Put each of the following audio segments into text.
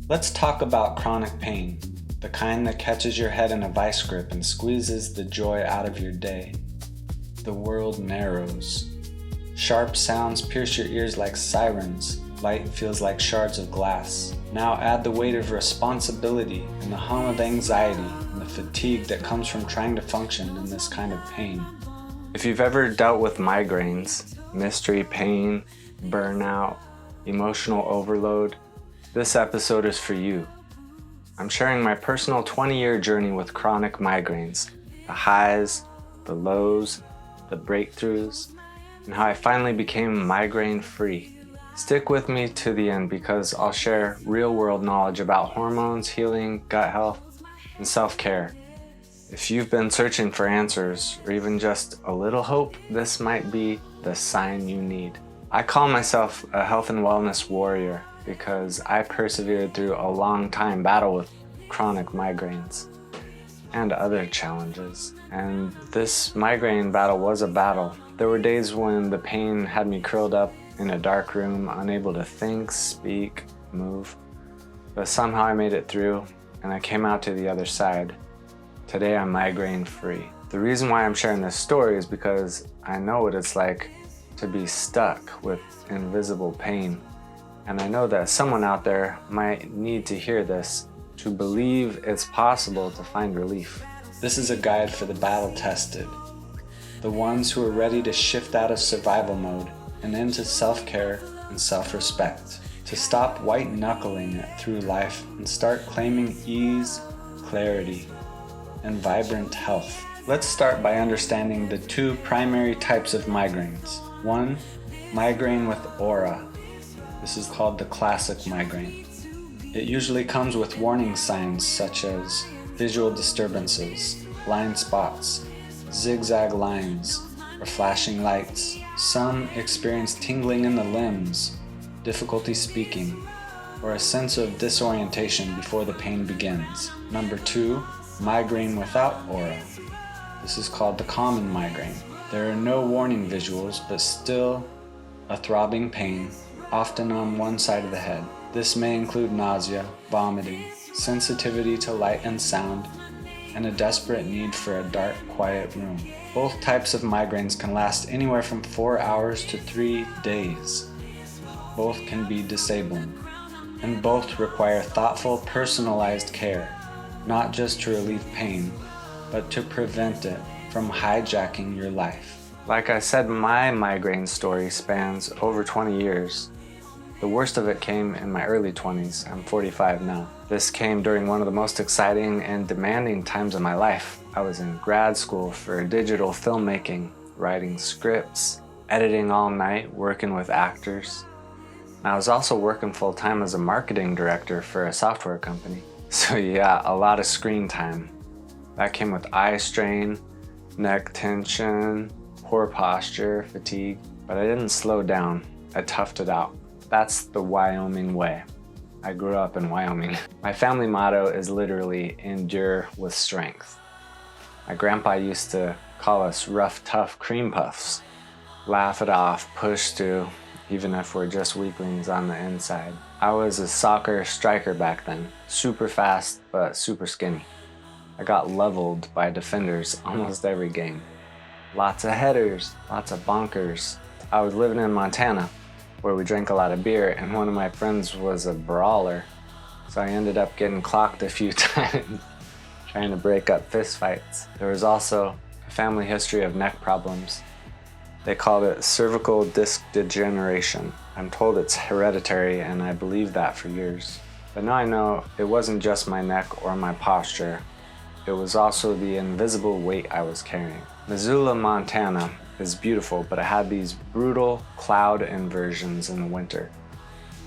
Let's talk about chronic pain, the kind that catches your head in a vice grip and squeezes the joy out of your day. The world narrows. Sharp sounds pierce your ears like sirens. Light feels like shards of glass. Now add the weight of responsibility and the hum of anxiety and the fatigue that comes from trying to function in this kind of pain. If you've ever dealt with migraines, mystery pain, burnout, emotional overload, this episode is for you. I'm sharing my personal 20-year journey with chronic migraines, the highs, the lows, the breakthroughs, and how I finally became migraine-free. Stick with me to the end because I'll share real-world knowledge about hormones, healing, gut health, and self-care. If you've been searching for answers, or even just a little hope, this might be the sign you need. I call myself a health and wellness warrior because I persevered through a long time battle with chronic migraines and other challenges. And this migraine battle was a battle. There were days when the pain had me curled up in a dark room, unable to think, speak, move. But somehow I made it through and I came out to the other side. Today I'm migraine free. The reason why I'm sharing this story is because I know what it's like to be stuck with invisible pain. And I know that someone out there might need to hear this to believe it's possible to find relief. This is a guide for the battle-tested, the ones who are ready to shift out of survival mode and into self-care and self-respect, to stop white-knuckling it through life and start claiming ease, clarity, and vibrant health. Let's start by understanding the two primary types of migraines. One, migraine with aura. This is called the classic migraine. It usually comes with warning signs such as visual disturbances, blind spots, zigzag lines, or flashing lights. Some experience tingling in the limbs, difficulty speaking, or a sense of disorientation before the pain begins. Number two, migraine without aura. This is called the common migraine. There are no warning visuals, but still a throbbing pain, often on one side of the head. This may include nausea, vomiting, sensitivity to light and sound, and a desperate need for a dark, quiet room. Both types of migraines can last anywhere from 4 hours to 3 days. Both can be disabling, and both require thoughtful, personalized care. Not just to relieve pain, but to prevent it from hijacking your life. Like I said, my migraine story spans over 20 years. The worst of it came in my early 20s. I'm 45 now. This came during one of the most exciting and demanding times of my life. I was in grad school for digital filmmaking, writing scripts, editing all night, working with actors. And I was also working full-time as a marketing director for a software company. So yeah, a lot of screen time. That came with eye strain, neck tension, poor posture, fatigue. But I didn't slow down. I toughed it out. That's the Wyoming way. I grew up in Wyoming. My family motto is literally endure with strength. My grandpa used to call us rough, tough cream puffs. Laugh it off, push through, even if we're just weaklings on the inside. I was a soccer striker back then, super fast but super skinny. I got leveled by defenders almost every game. Lots of headers, lots of bonkers. I was living in Montana, where we drank a lot of beer, and one of my friends was a brawler, so I ended up getting clocked a few times trying to break up fist fights. There was also a family history of neck problems. They called it cervical disc degeneration. I'm told it's hereditary, and I believed that for years. But now I know it wasn't just my neck or my posture. It was also the invisible weight I was carrying. Missoula, Montana is beautiful, but it had these brutal cloud inversions in the winter.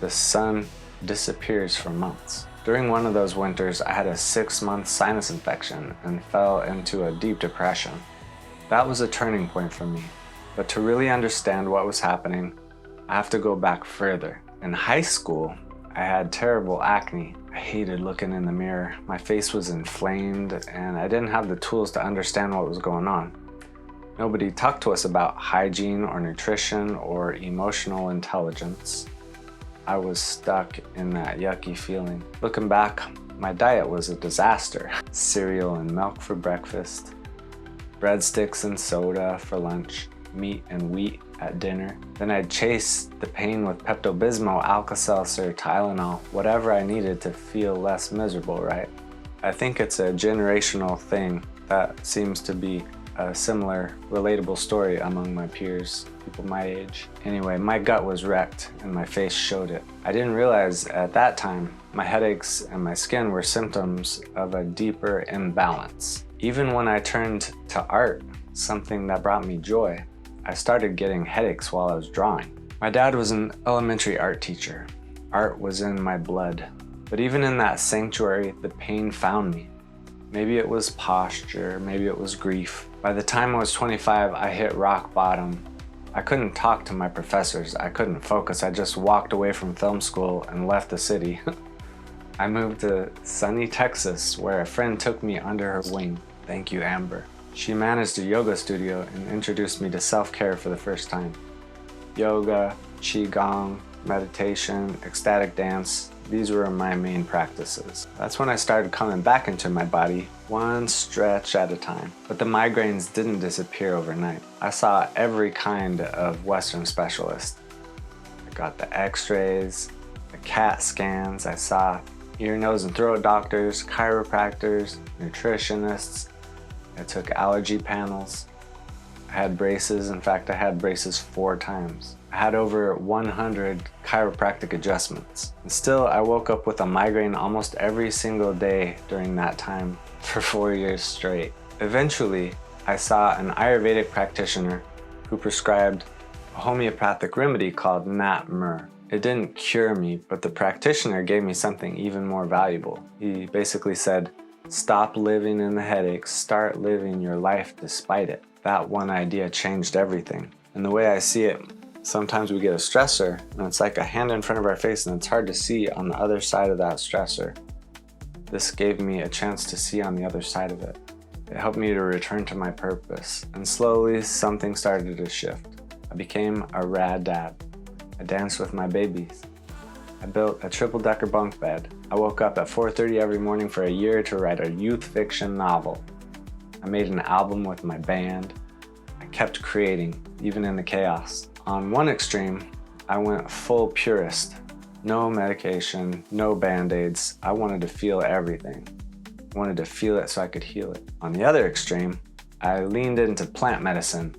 The sun disappears for months. During one of those winters, I had a 6-month sinus infection and fell into a deep depression. That was a turning point for me. But to really understand what was happening, I have to go back further. In high school, I had terrible acne. I hated looking in the mirror. My face was inflamed, and I didn't have the tools to understand what was going on. Nobody talked to us about hygiene or nutrition or emotional intelligence. I was stuck in that yucky feeling. Looking back, my diet was a disaster. Cereal and milk for breakfast, breadsticks and soda for lunch, meat and wheat at dinner. Then I'd chase the pain with Pepto-Bismol, Alka-Seltzer, Tylenol, whatever I needed to feel less miserable, right? I think it's a generational thing that seems to be a similar, relatable story among my peers, people my age. Anyway, my gut was wrecked and my face showed it. I didn't realize at that time my headaches and my skin were symptoms of a deeper imbalance. Even when I turned to art, something that brought me joy, I started getting headaches while I was drawing. My dad was an elementary art teacher. Art was in my blood. But even in that sanctuary, the pain found me. Maybe it was posture, maybe it was grief. By the time I was 25, I hit rock bottom. I couldn't talk to my professors, I couldn't focus, I just walked away from film school and left the city. I moved to sunny Texas, where a friend took me under her wing. Thank you, Amber. She managed a yoga studio and introduced me to self-care for the first time. Yoga, qigong, meditation, ecstatic dance, these were my main practices. That's when I started coming back into my body, one stretch at a time. But the migraines didn't disappear overnight. I saw every kind of Western specialist. I got the x-rays, the CAT scans, I saw ear, nose, and throat doctors, chiropractors, nutritionists. I took allergy panels. I had braces. In fact, I had braces 4 times. I had over 100 chiropractic adjustments. And still, I woke up with a migraine almost every single day during that time for 4 years straight. Eventually, I saw an Ayurvedic practitioner who prescribed a homeopathic remedy called Nat Mur. It didn't cure me, but the practitioner gave me something even more valuable. He basically said, stop living in the headaches, start living your life despite it. That one idea changed everything. And the way I see it, sometimes we get a stressor and it's like a hand in front of our face and it's hard to see on the other side of that stressor. This gave me a chance to see on the other side of it. It helped me to return to my purpose, and slowly something started to shift. I became a rad dad. I danced with my babies. I built a triple-decker bunk bed. I woke up at 4:30 every morning for a year to write a youth fiction novel. I made an album with my band. I kept creating, even in the chaos. On one extreme, I went full purist. No medication, no band-aids. I wanted to feel everything. I wanted to feel it so I could heal it. On the other extreme, I leaned into plant medicine,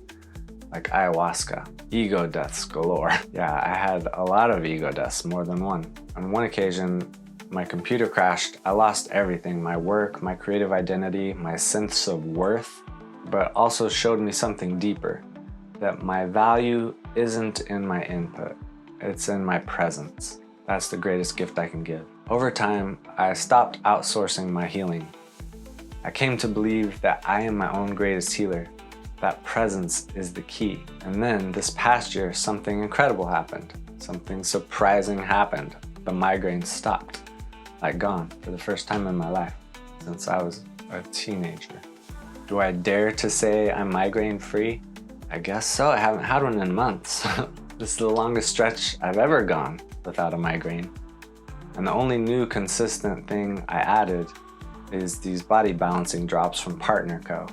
like ayahuasca. Ego deaths galore. Yeah, I had a lot of ego deaths, more than one. On one occasion, my computer crashed. I lost everything, my work, my creative identity, my sense of worth, but also showed me something deeper, that my value isn't in my input, it's in my presence. That's the greatest gift I can give. Over time, I stopped outsourcing my healing. I came to believe that I am my own greatest healer. That presence is the key. And then this past year, something incredible happened. Something surprising happened. The migraines stopped. Like gone for the first time in my life since I was a teenager. Do I dare to say I'm migraine free? I guess so. I haven't had one in months. This is the longest stretch I've ever gone without a migraine. And the only new consistent thing I added is these body balancing drops from Partner Co.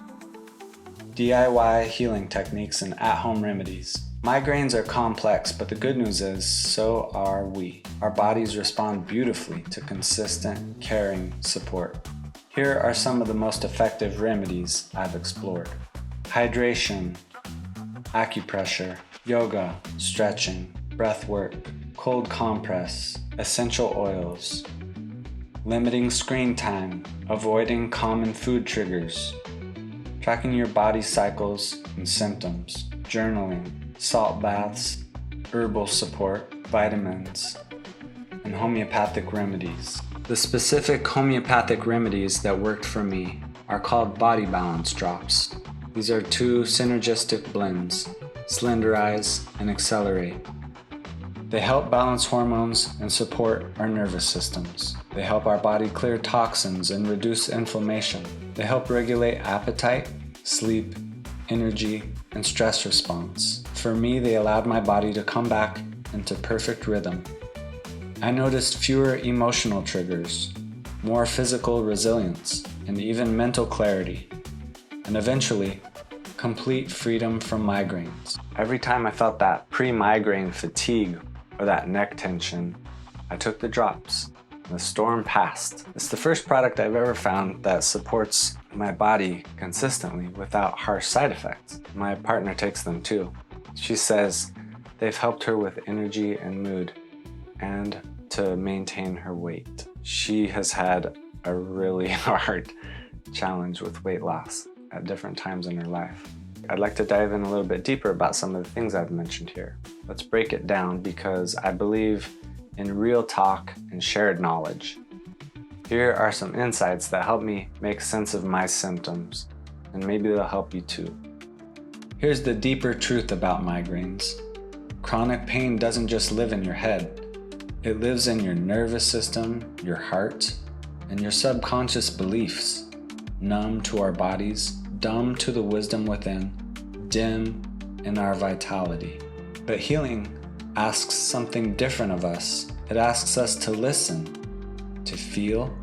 DIY healing techniques and at-home remedies. Migraines are complex, but the good news is, so are we. Our bodies respond beautifully to consistent, caring support. Here are some of the most effective remedies I've explored. Hydration, acupressure, yoga, stretching, breath work, cold compress, essential oils, limiting screen time, avoiding common food triggers, tracking your body cycles and symptoms, journaling, salt baths, herbal support, vitamins, and homeopathic remedies. The specific homeopathic remedies that worked for me are called body balance drops. These are 2 synergistic blends, Slenderize and Accelerate. They help balance hormones and support our nervous systems. They help our body clear toxins and reduce inflammation. They help regulate appetite, sleep, energy, and stress response. For me, they allowed my body to come back into perfect rhythm. I noticed fewer emotional triggers, more physical resilience, and even mental clarity, and eventually, complete freedom from migraines. Every time I felt that pre-migraine fatigue or that neck tension, I took the drops. The storm passed. It's the first product I've ever found that supports my body consistently without harsh side effects. My partner takes them too. She says they've helped her with energy and mood and to maintain her weight. She has had a really hard challenge with weight loss at different times in her life. I'd like to dive in a little bit deeper about some of the things I've mentioned here. Let's break it down because I believe in real talk and shared knowledge. Here are some insights that help me make sense of my symptoms, and maybe they'll help you too. Here's the deeper truth about migraines. Chronic pain doesn't just live in your head. It lives in your nervous system, your heart, and your subconscious beliefs. Numb to our bodies, dumb to the wisdom within, dim in our vitality. But healing asks something different of us. It asks us to listen, to feel,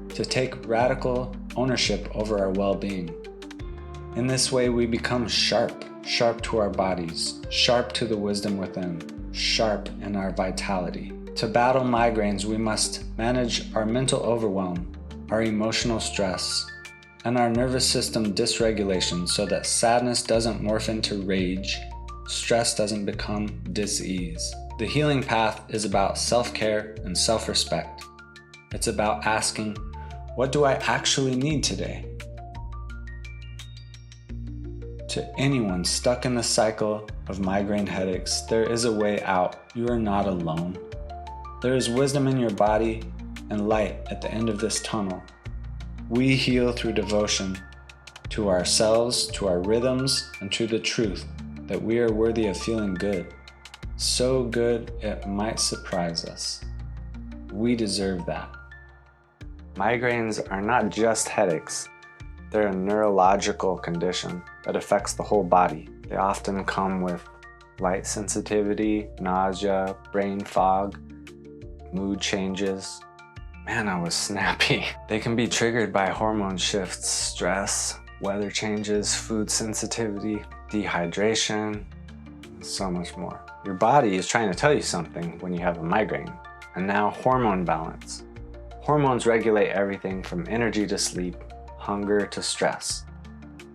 to take radical ownership over our well-being. In this way, we become sharp to our bodies, sharp to the wisdom within, sharp in our vitality. To battle migraines, we must manage our mental overwhelm, our emotional stress, and our nervous system dysregulation so that sadness doesn't morph into rage, stress doesn't become dis-ease. The healing path is about self-care and self-respect. It's about asking, what do I actually need today? To anyone stuck in the cycle of migraine headaches, there is a way out. You are not alone. There is wisdom in your body and light at the end of this tunnel. We heal through devotion to ourselves, to our rhythms, and to the truth that we are worthy of feeling good. So good it might surprise us. We deserve that. Migraines are not just headaches. They're a neurological condition that affects the whole body. They often come with light sensitivity, nausea, brain fog, mood changes. Man, I was snappy. They can be triggered by hormone shifts, stress, weather changes, food sensitivity, dehydration, and so much more. Your body is trying to tell you something when you have a migraine. And now hormone balance. Hormones regulate everything from energy to sleep, hunger to stress.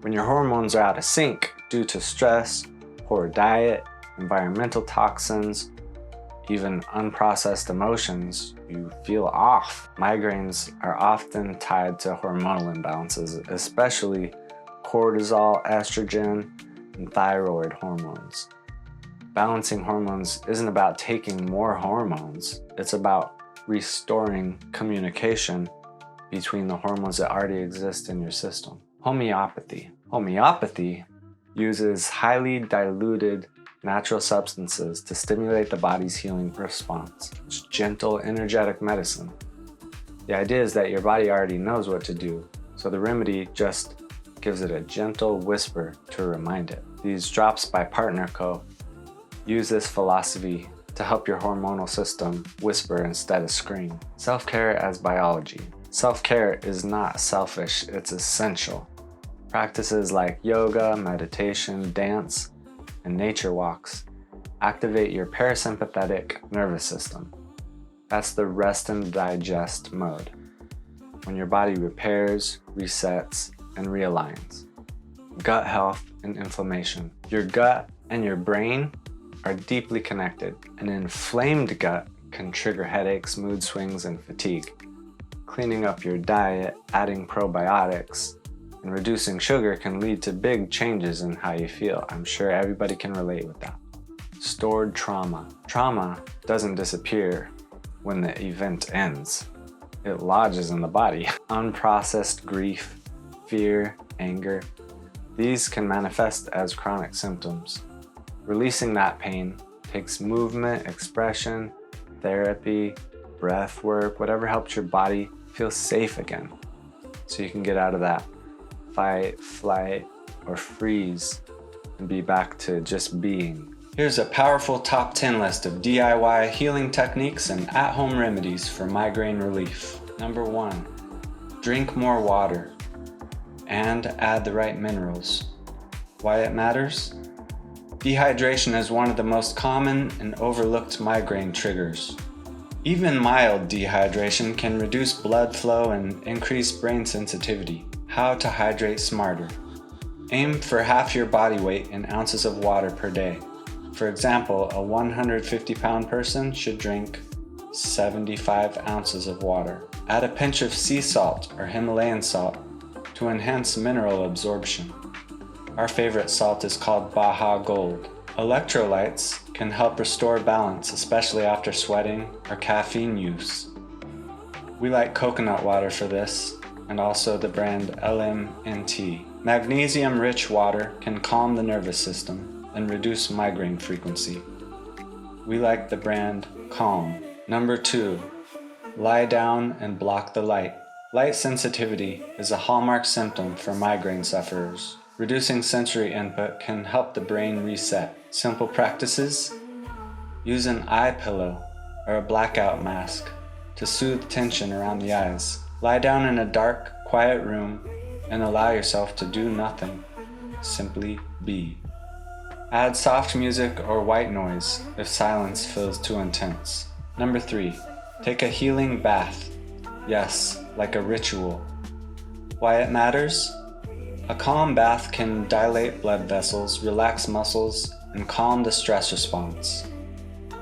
When your hormones are out of sync due to stress, poor diet, environmental toxins, even unprocessed emotions, you feel off. Migraines are often tied to hormonal imbalances, especially cortisol, estrogen, and thyroid hormones. Balancing hormones isn't about taking more hormones, it's about restoring communication between the hormones that already exist in your system. Homeopathy. Homeopathy uses highly diluted natural substances to stimulate the body's healing response. It's gentle, energetic medicine. The idea is that your body already knows what to do, so the remedy just gives it a gentle whisper to remind it. These drops by Partner Co. use this philosophy to help your hormonal system whisper instead of scream. Self-care as biology. Self-care is not selfish, it's essential. Practices like yoga, meditation, dance, and nature walks activate your parasympathetic nervous system. That's the rest and digest mode, when your body repairs, resets, and realigns. Gut health and inflammation. Your gut and your brain are deeply connected. An inflamed gut can trigger headaches, mood swings, and fatigue. Cleaning up your diet, adding probiotics, and reducing sugar can lead to big changes in how you feel. I'm sure everybody can relate with that. Stored trauma. Trauma doesn't disappear when the event ends. It lodges in the body. Unprocessed grief, fear, anger, these can manifest as chronic symptoms. Releasing that pain takes movement, expression, therapy, breath work, whatever helps your body feel safe again, so you can get out of that fight, flight, or freeze and be back to just being. Here's a powerful top 10 list of DIY healing techniques and at-home remedies for migraine relief. Number 1. Drink more water and add the right minerals. Why it matters? Dehydration is one of the most common and overlooked migraine triggers. Even mild dehydration can reduce blood flow and increase brain sensitivity. How to hydrate smarter. Aim for half your body weight in ounces of water per day. For example, a 150-pound person should drink 75 ounces of water. Add a pinch of sea salt or Himalayan salt to enhance mineral absorption. Our favorite salt is called Baja Gold. Electrolytes can help restore balance, especially after sweating or caffeine use. We like coconut water for this, and also the brand LMNT. Magnesium-rich water can calm the nervous system and reduce migraine frequency. We like the brand Calm. Number 2. Lie down and block the light. Light sensitivity is a hallmark symptom for migraine sufferers. Reducing sensory input can help the brain reset. Simple practices: use an eye pillow or a blackout mask to soothe tension around the eyes. Lie down in a dark, quiet room and allow yourself to do nothing. Simply be. Add soft music or white noise if silence feels too intense. Number 3. Take a healing bath. Yes, like a ritual. Why it matters? A calm bath can dilate blood vessels, relax muscles, and calm the stress response.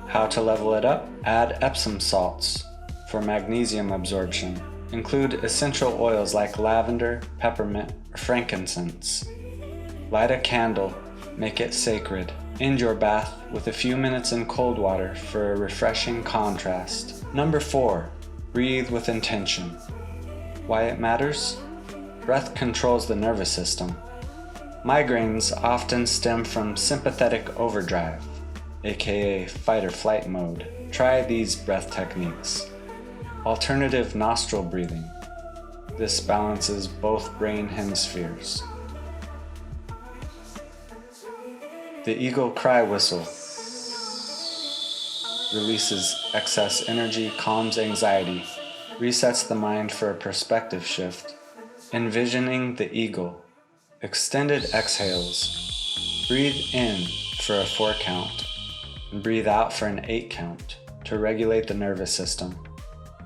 How to level it up? Add Epsom salts for magnesium absorption. Include essential oils like lavender, peppermint, or frankincense. Light a candle, make it sacred. End your bath with a few minutes in cold water for a refreshing contrast. Number 4. Breathe with intention. Why it matters? Breath controls the nervous system. Migraines often stem from sympathetic overdrive, aka fight or flight mode. Try these breath techniques. Alternative nostril breathing. This balances both brain hemispheres. The eagle cry whistle releases excess energy, calms anxiety, resets the mind for a perspective shift. Envisioning the eagle. Extended exhales. Breathe in for a 4 count and breathe out for an 8 count to regulate the nervous system.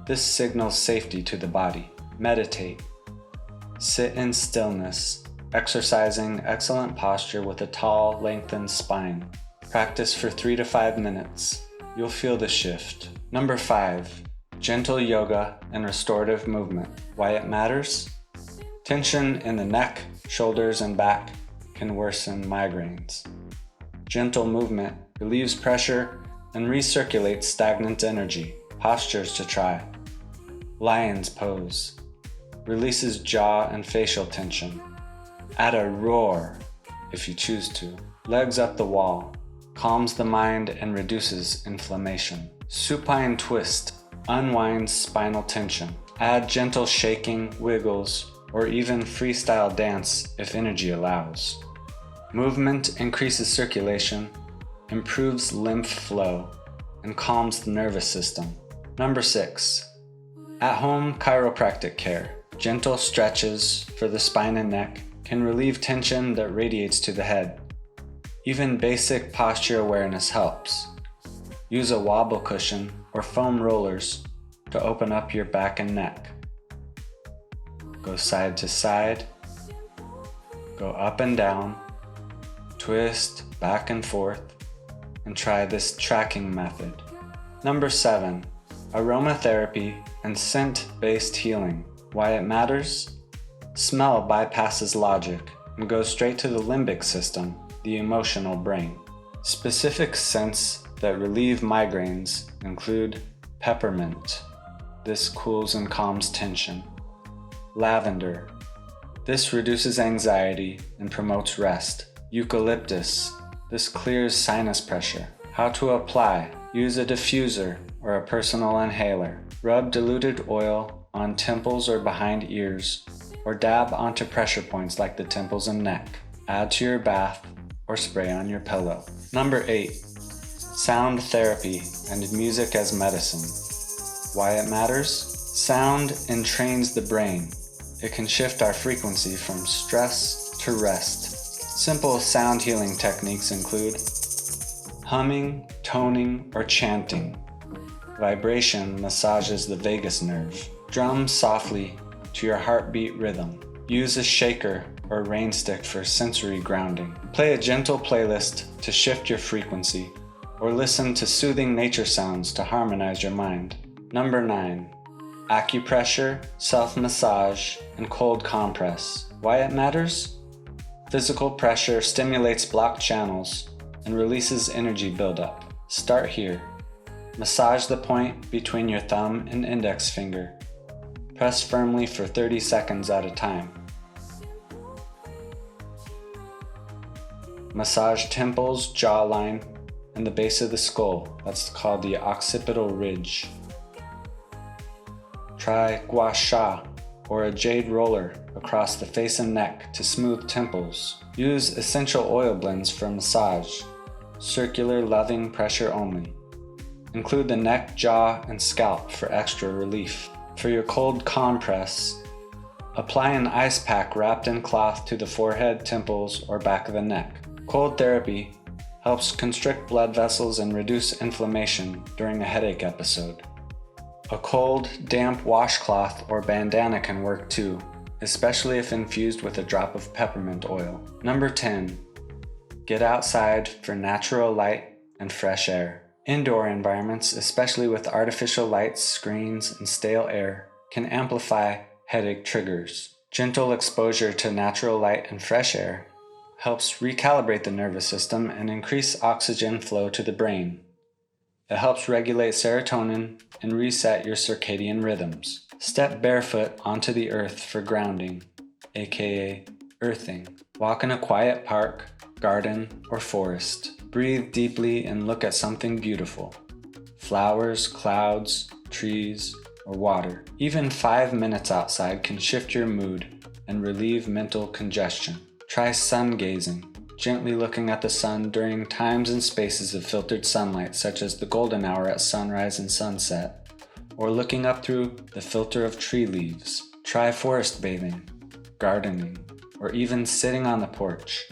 This signals safety to the body. Meditate. Sit in stillness, exercising excellent posture with a tall, lengthened spine. Practice for 3 to 5 minutes. You'll feel the shift. Number 5. Gentle yoga and restorative movement. Why it matters? Tension in the neck, shoulders, and back can worsen migraines. Gentle movement relieves pressure and recirculates stagnant energy. Postures to try. Lion's pose. Releases jaw and facial tension. Add a roar if you choose to. Legs up the wall. Calms the mind and reduces inflammation. Supine twist. Unwinds spinal tension. Add gentle shaking, wiggles, or even freestyle dance if energy allows. Movement increases circulation, improves lymph flow, and calms the nervous system. Number 6. At-home chiropractic care. Gentle stretches for the spine and neck can relieve tension that radiates to the head. Even basic posture awareness helps. Use a wobble cushion or foam rollers to open up your back and neck. Go side to side, go up and down, twist back and forth, and try this tracking method. Number 7. Aromatherapy and scent-based healing. Why it matters? Smell bypasses logic and goes straight to the limbic system, the emotional brain. Specific scents that relieve migraines include peppermint. This cools and calms tension. Lavender. This reduces anxiety and promotes rest. Eucalyptus. This clears sinus pressure. How to apply. Use a diffuser or a personal inhaler. Rub diluted oil on temples or behind ears, or dab onto pressure points like the temples and neck. Add to your bath or spray on your pillow. Number 8. Sound therapy and music as medicine. Why it matters? Sound entrains the brain. It can shift our frequency from stress to rest. Simple sound healing techniques include humming, toning, or chanting. Vibration massages the vagus nerve. Drum softly to your heartbeat rhythm. Use a shaker or rain stick for sensory grounding. Play a gentle playlist to shift your frequency, or listen to soothing nature sounds to harmonize your mind. Number 9. Acupressure, self-massage, and cold compress. Why it matters? Physical pressure stimulates blocked channels and releases energy buildup. Start here. Massage the point between your thumb and index finger. Press firmly for 30 seconds at a time. Massage temples, jawline, and the base of the skull. That's called the occipital ridge. Try gua sha, or a jade roller, across the face and neck to smooth temples. Use essential oil blends for massage. Circular, loving pressure only. Include the neck, jaw, and scalp for extra relief. For your cold compress, apply an ice pack wrapped in cloth to the forehead, temples, or back of the neck. Cold therapy helps constrict blood vessels and reduce inflammation during a headache episode. A cold, damp washcloth or bandana can work too, especially if infused with a drop of peppermint oil. Number 10. Get outside for natural light and fresh air. Indoor environments, especially with artificial lights, screens, and stale air, can amplify headache triggers. Gentle exposure to natural light and fresh air helps recalibrate the nervous system and increase oxygen flow to the brain. It helps regulate serotonin and reset your circadian rhythms. Step barefoot onto the earth for grounding, aka earthing. Walk in a quiet park, garden, or forest. Breathe deeply and look at something beautiful. Flowers, clouds, trees, or water. Even 5 minutes outside can shift your mood and relieve mental congestion. Try sun gazing, gently looking at the sun during times and spaces of filtered sunlight, such as the golden hour at sunrise and sunset, or looking up through the filter of tree leaves. Try forest bathing, gardening, or even sitting on the porch.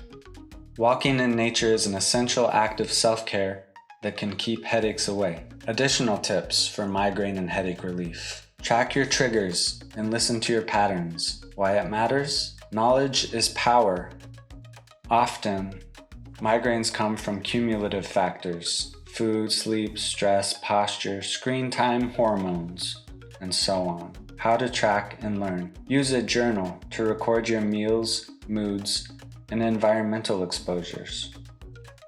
Walking in nature is an essential act of self-care that can keep headaches away. Additional tips for migraine and headache relief. Track your triggers and listen to your patterns. Why it matters? Knowledge is power. Often, migraines come from cumulative factors: food, sleep, stress, posture, screen time, hormones, and so on. How to track and learn. Use a journal to record your meals, moods, and environmental exposures.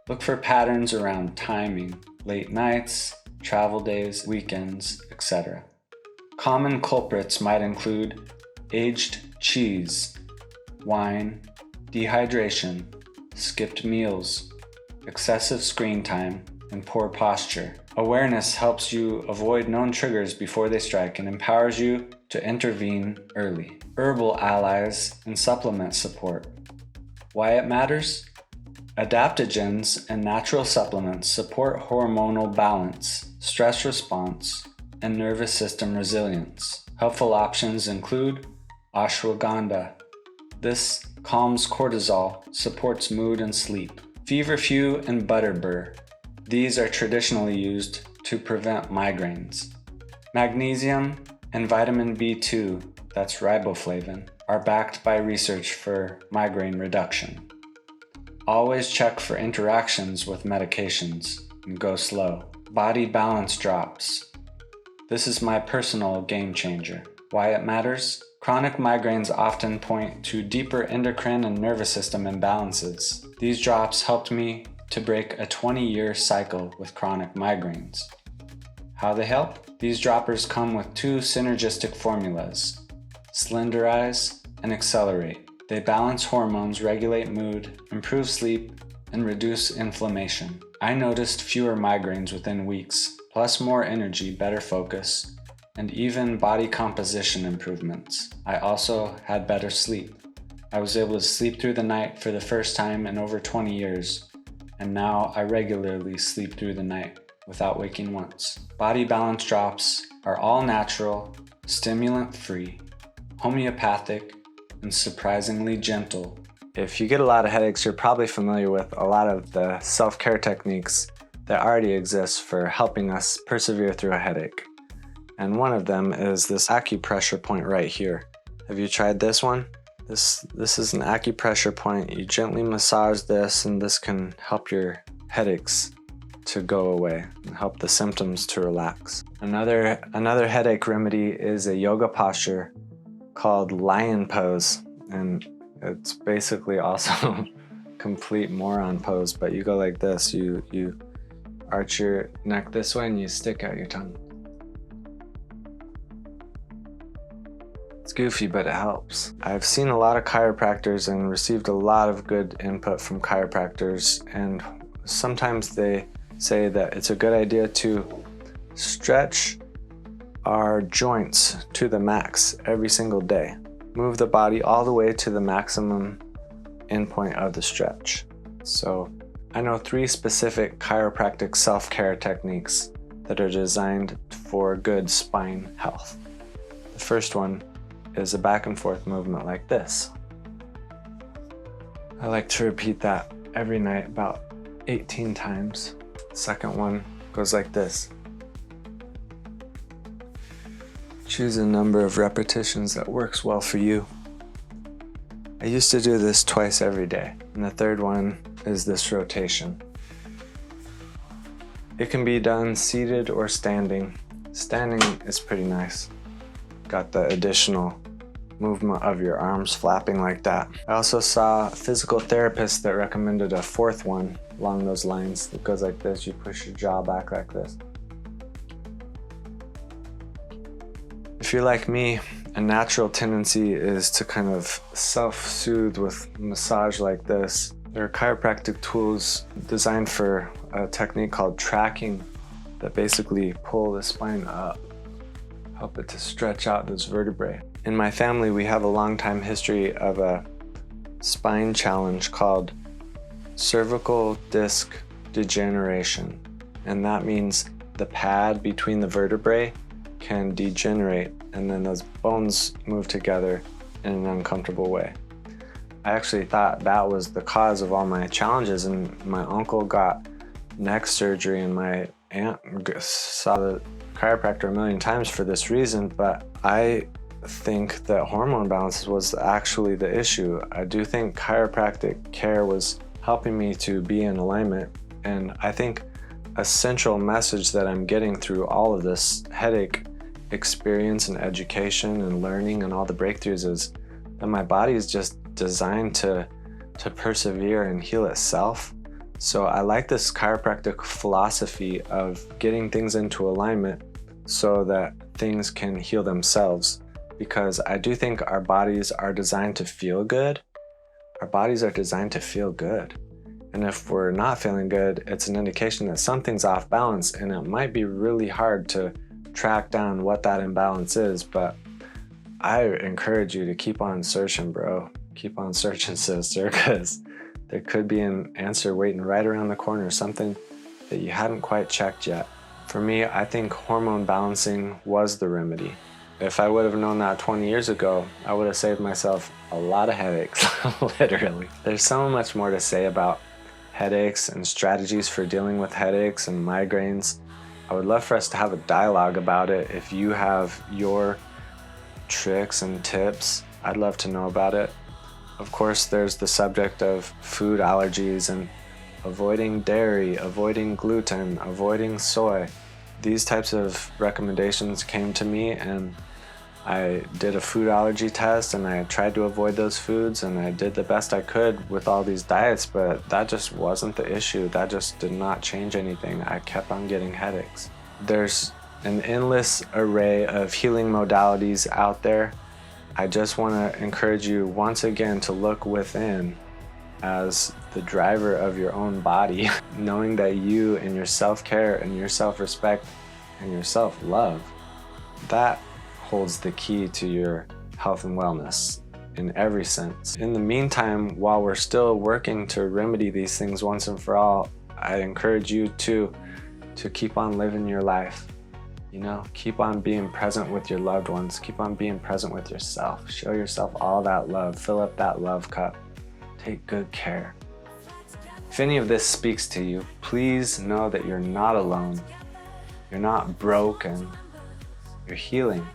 Look for patterns around timing, late nights, travel days, weekends, etc. Common culprits might include aged cheese, wine, dehydration, skipped meals, excessive screen time, and poor posture. Awareness helps you avoid known triggers before they strike and empowers you to intervene early. Herbal allies and supplement support. Why it matters? Adaptogens and natural supplements support hormonal balance, stress response, and nervous system resilience. Helpful options include ashwagandha. This calms cortisol, supports mood and sleep. Feverfew and butterbur. These are traditionally used to prevent migraines. Magnesium and vitamin B2, that's riboflavin, are backed by research for migraine reduction. Always check for interactions with medications and go slow. Body balance drops. This is my personal game changer. Why it matters? Chronic migraines often point to deeper endocrine and nervous system imbalances. These drops helped me to break a 20-year cycle with chronic migraines. How they help? These droppers come with 2 synergistic formulas: Slenderize and Accelerate. They balance hormones, regulate mood, improve sleep, and reduce inflammation. I noticed fewer migraines within weeks, plus more energy, better focus, and even body composition improvements. I also had better sleep. I was able to sleep through the night for the first time in over 20 years, and now I regularly sleep through the night without waking once. Body Balance drops are all natural, stimulant-free, homeopathic, and surprisingly gentle. If you get a lot of headaches, you're probably familiar with a lot of the self-care techniques that already exist for helping us persevere through a headache. And one of them is this acupressure point right here. Have you tried this one? This is an acupressure point. You gently massage this, and this can help your headaches to go away and help the symptoms to relax. Another headache remedy is a yoga posture called lion pose, and it's basically also complete moron pose, but you go like this. You arch your neck this way and you stick out your tongue. It's goofy, but it helps. I've seen a lot of chiropractors and received a lot of good input from chiropractors, and sometimes they say that it's a good idea to stretch our joints to the max every single day. Move the body all the way to the maximum endpoint of the stretch. So I know 3 specific chiropractic self-care techniques that are designed for good spine health. The first one is a back and forth movement like this. I like to repeat that every night about 18 times. The second one goes like this. Choose a number of repetitions that works well for you. I used to do this twice every day. And the third one is this rotation. It can be done seated or standing. Standing is pretty nice. Got the additional movement of your arms flapping like that. I also saw a physical therapist that recommended a 4th one along those lines. It goes like this. You push your jaw back like this. If you're like me, a natural tendency is to kind of self-soothe with massage like this. There are chiropractic tools designed for a technique called tracking that basically pull the spine up, help it to stretch out those vertebrae. In my family, we have a long time history of a spine challenge called cervical disc degeneration. And that means the pad between the vertebrae can degenerate, and then those bones move together in an uncomfortable way. I actually thought that was the cause of all my challenges, and my uncle got neck surgery, and my aunt saw the chiropractor a million times for this reason, but I think that hormone balance was actually the issue. I do think chiropractic care was helping me to be in alignment, and I think a central message that I'm getting through all of this headache experience and education and learning and all the breakthroughs is that my body is just designed to persevere and heal itself. So I like this chiropractic philosophy of getting things into alignment so that things can heal themselves, because I do think our bodies are designed to feel good. Our bodies are designed to feel good. And if we're not feeling good, it's an indication that something's off balance, and it might be really hard to track down what that imbalance is. But I encourage you to keep on searching, bro. Keep on searching, sister, because there could be an answer waiting right around the corner, something that you hadn't quite checked yet. For me, I think hormone balancing was the remedy. If I would have known that 20 years ago, I would have saved myself a lot of headaches, literally. There's so much more to say about headaches and strategies for dealing with headaches and migraines. I would love for us to have a dialogue about it. If you have your tricks and tips, I'd love to know about it. Of course, there's the subject of food allergies and avoiding dairy, avoiding gluten, avoiding soy. These types of recommendations came to me, and I did a food allergy test, and I tried to avoid those foods, and I did the best I could with all these diets, but that just wasn't the issue. That just did not change anything. I kept on getting headaches. There's an endless array of healing modalities out there. I just want to encourage you once again to look within as the driver of your own body, knowing that you and your self-care and your self-respect and your self-love, that holds the key to your health and wellness. in every sense. In the meantime, while we're still working to remedy these things once and for all, I encourage you to keep on living your life. You know, keep on being present with your loved ones. Keep on being present with yourself. Show yourself all that love. Fill up that love cup. Take good care. If any of this speaks to you, please know that you're not alone. You're not broken. You're healing.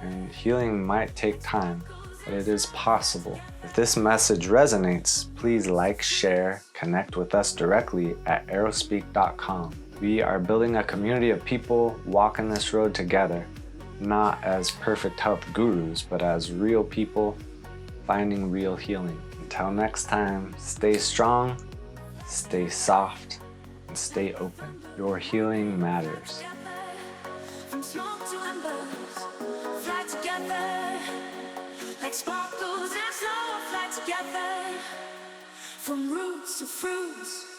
And healing might take time, but it is possible. If this message resonates, please like, share, connect with us directly at aerospeak.com. We are building a community of people walking this road together, not as perfect health gurus, but as real people finding real healing. Until next time, stay strong, stay soft, and stay open. Your healing matters. From smoke to embers, fly together. Like sparkles and snow, fly together. From roots to fruits.